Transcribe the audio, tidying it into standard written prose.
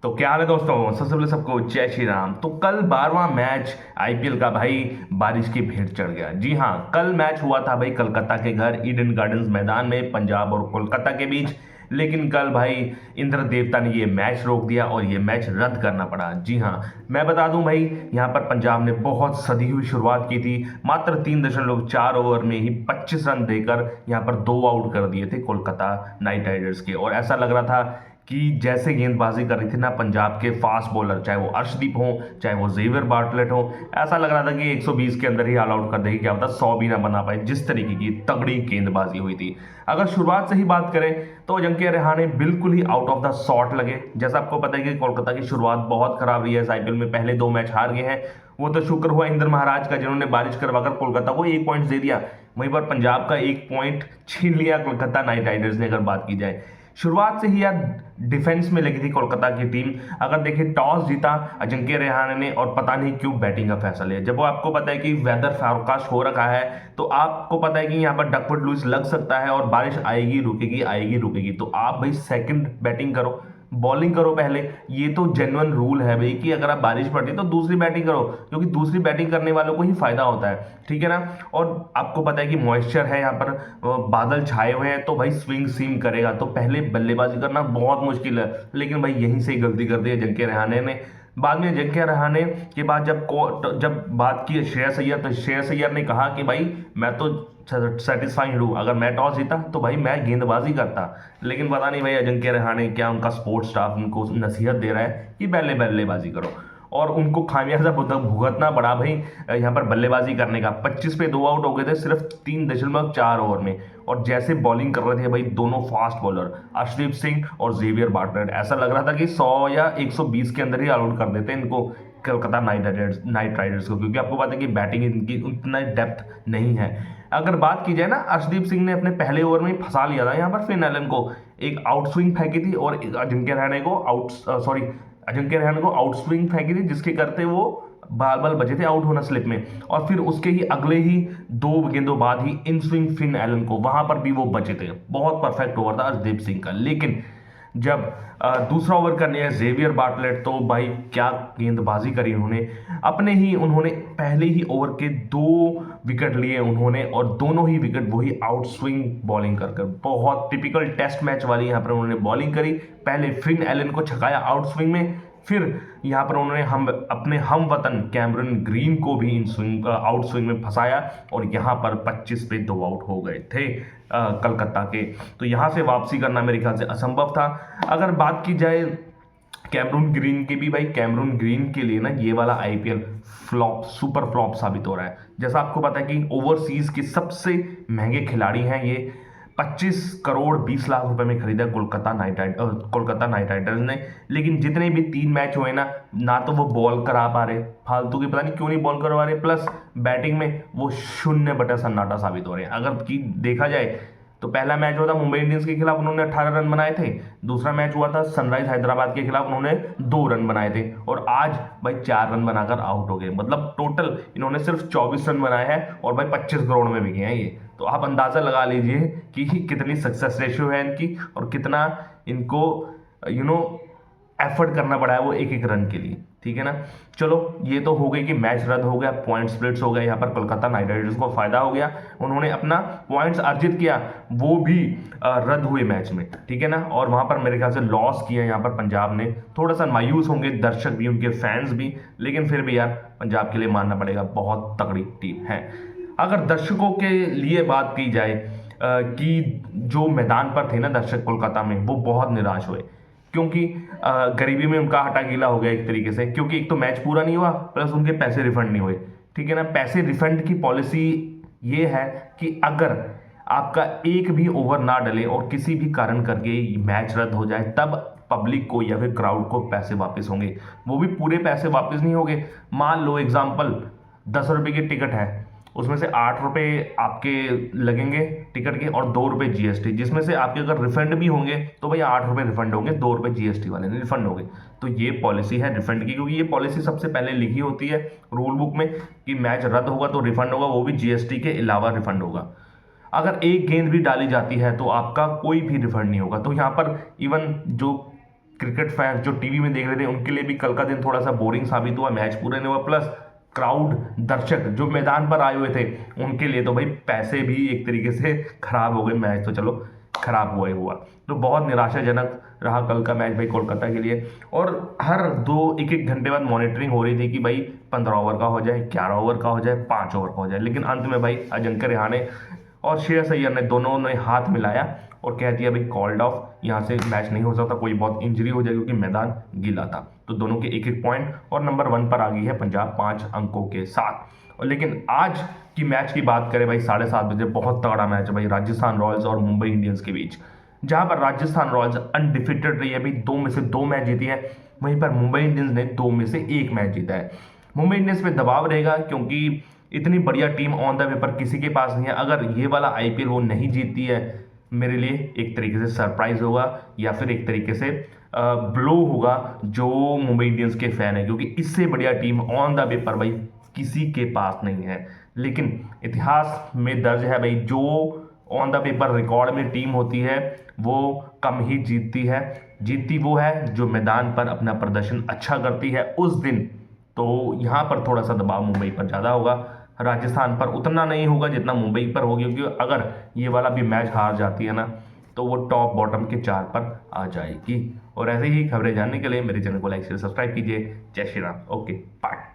तो क्या हाल है दोस्तों। सबसे पहले सबको जय श्री राम। तो कल 12वां मैच आईपीएल का भाई बारिश की भेंट चढ़ गया। जी हाँ, कल मैच हुआ था भाई कोलकाता के घर ईडन गार्डन्स मैदान में पंजाब और कोलकाता के बीच। लेकिन कल भाई इंद्र देवता ने ये मैच रोक दिया और ये मैच रद्द करना पड़ा। जी हाँ, मैं बता दूं भाई, यहाँ पर पंजाब ने बहुत सधी हुई शुरुआत की थी। मात्र 3.4 ओवर में ही 25 रन देकर यहाँ पर 2 आउट कर दिए थे कोलकाता नाइट राइडर्स के। और ऐसा लग रहा था कि जैसे गेंदबाजी कर रही थी ना पंजाब के फास्ट बॉलर, चाहे वो अर्शदीप हो चाहे वो जेवियर बार्टलेट हो, ऐसा लग रहा था कि 120 के अंदर ही ऑल आउट कर देगी, क्या पता 100 भी ना बना पाए। जिस तरीके की तगड़ी गेंदबाजी हुई थी। अगर शुरुआत से ही बात करें तो अजिंक्य रहाणे बिल्कुल ही आउट ऑफ द शॉट लगे। जैसा आपको पता है कि कोलकाता की शुरुआत बहुत खराब रही है इस आईपीएल में, पहले 2 मैच हार गए हैं। वो तो शुक्र हुआ इंद्र महाराज का जिन्होंने बारिश करवाकर कोलकाता को 1 पॉइंट दे दिया। वहीं पर पंजाब का 1 पॉइंट छीन लिया कोलकाता नाइट राइडर्स ने। अगर बात की जाए शुरुआत से ही यार डिफेंस में लगी थी कोलकाता की टीम। अगर देखिए टॉस जीता अजिंक्य रहाणे ने और पता नहीं क्यों बैटिंग का फैसला लिया। जब वो आपको पता है कि वेदर फोरकास्ट हो रखा है तो आपको पता है कि यहाँ पर डकवर्थ लुईस लग सकता है और बारिश आएगी रुकेगी आएगी रुकेगी, तो आप भाई सेकंड बैटिंग करो, बॉलिंग करो पहले। ये तो जेन्युइन रूल है भाई कि अगर आप बारिश पड़ती है तो दूसरी बैटिंग करो, क्योंकि दूसरी बैटिंग करने वालों को ही फायदा होता है, ठीक है ना। और आपको पता है कि मॉइस्चर है यहाँ पर, बादल छाए हुए हैं, तो भाई स्विंग सीम करेगा तो पहले बल्लेबाजी करना बहुत मुश्किल है। लेकिन भाई यहीं से ही गलती कर दी अजिंक्य रहाणे ने। बाद में अजिंक्य रहाणे के बाद जब बात की श्रेयस अय्यर, तो श्रेयस अय्यर ने कहा कि भाई मैं तो सेटिस्फाइड हूँ, अगर मैं टॉस जीता तो भाई मैं गेंदबाजी करता। लेकिन पता नहीं भाई अजिंक्य रहाणे क्या उनका सपोर्ट स्टाफ उनको नसीहत दे रहा है कि पहले बल्लेबाजी करो, और उनको खामियाजा भुगतना पड़ा भाई यहाँ पर बल्लेबाजी करने का। 25 पे 2 आउट हो गए थे सिर्फ 3.4 ओवर में। और जैसे बॉलिंग कर रहे थे भाई दोनों फास्ट बॉलर अर्शदीप सिंह और जेवियर बार्टलेट, ऐसा लग रहा था कि 100 या 120 के अंदर ही आउट कर देते इनको कोलकाता नाइट राइडर्स को, क्योंकि आपको पता है कि बैटिंग इनकी उतना डेप्थ नहीं है। अगर बात की जाए ना, अर्शदीप सिंह ने अपने पहले ओवर में फंसा लिया था यहाँ पर फिन एलन को, एक आउट स्विंग फेंकी थी और अजिंक्य रहाणे को अजिंक्य रहाणे को आउट स्विंग फेंकी थी, जिसके करते वो बाल बाल बचे थे आउट होना स्लिप में। और फिर उसके ही अगले ही 2 गेंदों बाद ही इन स्विंग फिन एलन को, वहां पर भी वो बचे थे। बहुत परफेक्ट ओवर था अर्शदीप सिंह का। लेकिन जब दूसरा ओवर करने है जेवियर बार्टलेट, तो भाई क्या गेंदबाजी करी उन्होंने पहले ही ओवर के 2 विकेट लिए उन्होंने, और दोनों ही विकेट वही आउट स्विंग बॉलिंग कर बहुत टिपिकल टेस्ट मैच वाली यहाँ पर उन्होंने बॉलिंग करी। पहले फिन एलन को छकाया आउट स्विंग में, फिर यहाँ पर उन्होंने अपने हम वतन कैमरन ग्रीन को भी इन आउट स्विंग में फंसाया, और यहाँ पर 25 पे 2 आउट हो गए थे कलकत्ता के। तो यहाँ से वापसी करना मेरे ख्याल से असंभव था। अगर बात की जाए कैमरून ग्रीन की भी, भाई कैमरून ग्रीन के लिए ना ये वाला आईपीएल सुपर फ्लॉप साबित हो रहा है। जैसा आपको पता है कि ओवरसीज के सबसे महंगे खिलाड़ी हैं ये। 25 करोड़ 20 लाख रुपए में खरीदा कोलकाता नाइट राइडर्स ने। लेकिन जितने भी 3 मैच हुए ना तो वो बॉल करा पा रहे, फालतू की पता नहीं क्यों नहीं बॉल करवा रहे, प्लस बैटिंग में वो 0 सन्नाटा साबित हो रहे हैं। अगर की देखा जाए तो पहला मैच हुआ था मुंबई इंडियंस के खिलाफ, उन्होंने 18 रन बनाए थे। दूसरा मैच हुआ था सनराइज हैदराबाद के खिलाफ, उन्होंने 2 रन बनाए थे। और आज भाई 4 रन बनाकर आउट हो गए। मतलब टोटल इन्होंने सिर्फ 24 रन बनाए हैं और भाई 25 करोड़ में बिके हैं ये। तो आप अंदाजा लगा लीजिए कि कितनी सक्सेस रेशियो है इनकी, और कितना इनको एफर्ट करना पड़ा है वो एक एक रन के लिए, ठीक है ना। चलो ये तो हो गई कि मैच रद्द हो गया, पॉइंट स्प्लिट्स हो गया, यहाँ पर कोलकाता नाइट राइडर्स को फायदा हो गया, उन्होंने अपना पॉइंट्स अर्जित किया, वो भी रद्द हुए मैच में, ठीक है ना। और वहाँ पर मेरे ख्याल से लॉस किया यहाँ पर पंजाब ने। थोड़ा सा मायूस होंगे दर्शक भी, उनके फैंस भी, लेकिन फिर भी यार पंजाब के लिए मानना पड़ेगा बहुत तगड़ी टीम है। अगर दर्शकों के लिए बात की जाए कि जो मैदान पर थे ना दर्शक कोलकाता में, वो बहुत निराश हुए, क्योंकि गरीबी में उनका हटा गीला हो गया एक तरीके से। क्योंकि एक तो मैच पूरा नहीं हुआ, प्लस उनके पैसे रिफंड नहीं हुए, ठीक है ना। पैसे रिफंड की पॉलिसी ये है कि अगर आपका एक भी ओवर ना डले और किसी भी कारण करके मैच रद्द हो जाए, तब पब्लिक को या फिर क्राउड को पैसे वापस होंगे। वो भी पूरे पैसे वापस नहीं होंगे। मान लो एग्जाम्पल 10 रुपये की टिकट है, उसमें से 8 रुपये आपके लगेंगे टिकट के और 2 रुपये जीएसटी, जिसमें से आपके अगर रिफंड भी होंगे तो भैया 8 रुपये रिफंड होंगे, 2 रुपये जीएसटी वाले ने रिफंड होंगे। तो ये पॉलिसी है रिफंड की, क्योंकि ये पॉलिसी सबसे पहले लिखी होती है रूल बुक में कि मैच रद्द होगा तो रिफंड होगा, वो भी जीएसटी के अलावा रिफंड होगा। अगर एक गेंद भी डाली जाती है तो आपका कोई भी रिफंड नहीं होगा। तो यहाँ पर इवन जो क्रिकेट फैंस जो टीवी में देख रहे थे उनके लिए भी कल का दिन थोड़ा सा बोरिंग साबित हुआ, मैच पूरे नहीं हुआ। प्लस क्राउड, दर्शक जो मैदान पर आए हुए थे उनके लिए तो भाई पैसे भी एक तरीके से खराब हो गए, मैच तो चलो खराब हुआ ही हुआ। तो बहुत निराशाजनक रहा कल का मैच भाई कोलकाता के लिए। और हर एक एक घंटे बाद मॉनिटरिंग हो रही थी कि भाई 15 ओवर का हो जाए, 11 ओवर का हो जाए, 5 ओवर का हो जाए, लेकिन अंत में भाई अजिंक्य रहाणे और श्रेयस अय्यर ने दोनों ने हाथ मिलाया और कह दिया भाई कॉल्ड ऑफ, यहाँ से मैच नहीं हो सकता, कोई बहुत इंजरी हो जाएगी क्योंकि मैदान गीला था। तो दोनों के एक एक पॉइंट और नंबर 1 पर आ गई है पंजाब 5 अंकों के साथ। और लेकिन आज की मैच की बात करें भाई 7:30 बजे बहुत तगड़ा मैच है भाई राजस्थान रॉयल्स और मुंबई इंडियंस के बीच, जहां पर राजस्थान रॉयल्स अनडिफिटेड रही है भाई, 2 में से 2 मैच जीती है। वहीं पर मुंबई इंडियंस ने 2 में से 1 मैच जीता है। मुंबई इंडियंस पे दबाव रहेगा क्योंकि इतनी बढ़िया टीम ऑन द पेपर किसी के पास नहीं है। अगर ये वाला आईपीएल वो नहीं जीतती है, मेरे लिए एक तरीके से सरप्राइज होगा या फिर एक तरीके से ब्लो होगा जो मुंबई इंडियंस के फैन है, क्योंकि इससे बढ़िया टीम ऑन द पेपर भाई किसी के पास नहीं है। लेकिन इतिहास में दर्ज है भाई, जो ऑन द पेपर रिकॉर्ड में टीम होती है वो कम ही जीतती है। जीतती वो है जो मैदान पर अपना प्रदर्शन अच्छा करती है उस दिन। तो यहाँ पर थोड़ा सा दबाव मुंबई पर ज़्यादा होगा, राजस्थान पर उतना नहीं होगा जितना मुंबई पर होगी, क्योंकि अगर ये वाला भी मैच हार जाती है ना तो वो टॉप बॉटम के 4 पर आ जाएगी। और ऐसे ही खबरें जानने के लिए मेरे चैनल को लाइक शेयर सब्सक्राइब कीजिए। जय श्री राम। Okay bye.